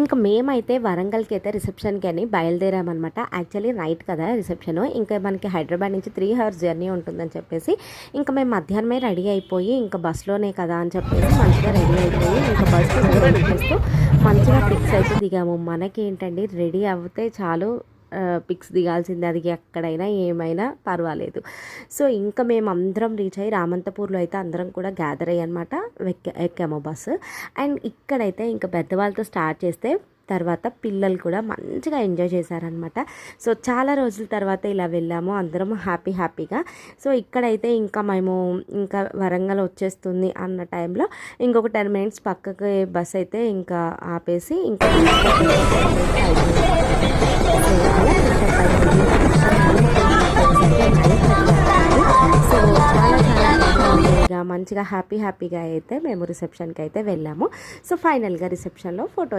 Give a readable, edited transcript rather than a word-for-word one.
ఇంకా మేమైతే వరంగల్కి అయితే రిసెప్షన్కి అని బయలుదేరామన్నమాట. యాక్చువల్లీ నైట్ కదా రిసెప్షను, ఇంకా మనకి హైదరాబాద్ నుంచి 3 hours జర్నీ ఉంటుందని చెప్పేసి ఇంకా మేము మధ్యాహ్నమే రెడీ అయిపోయి, ఇంకా బస్సులోనే కదా అని చెప్పేసి మంచిగా రెడీ అయిపోయి ఇంకా బస్సు వెయిట్ చేస్తూ మంచిగా పిక్స్ అయితే దిగాము. మనకి ఏంటండి రెడీ అవుతే చాలు పిక్స్ దిగాల్సిందే, అది ఎక్కడైనా ఏమైనా పర్వాలేదు. సో ఇంకా మేము అందరం రీచ్ అయ్యి రామంతపూర్లో అయితే అందరం కూడా గ్యాదర్ అయ్యి అనమాట ఎక్కాము బస్సు. అండ్ ఇక్కడైతే ఇంకా పెద్దవాళ్ళతో స్టార్ట్ చేస్తే తర్వాత పిల్లలు కూడా మంచిగా ఎంజాయ్ చేశారనమాట. సో చాలా రోజుల తర్వాత ఇలా వెళ్ళాము అందరం హ్యాపీగా. సో ఇక్కడైతే ఇంకా మేము ఇంకా వరంగల్ వచ్చేస్తుంది అన్న టైంలో ఇంకొక 10 minutes పక్కకి బస్ అయితే ఇంకా ఆపేసి ఇంకా సో చాలా మంచిగా హ్యాపీగా అయితే మేము రిసెప్షన్కి అయితే వెళ్ళాము. సో ఫైనల్గా రిసెప్షన్లో ఫోటో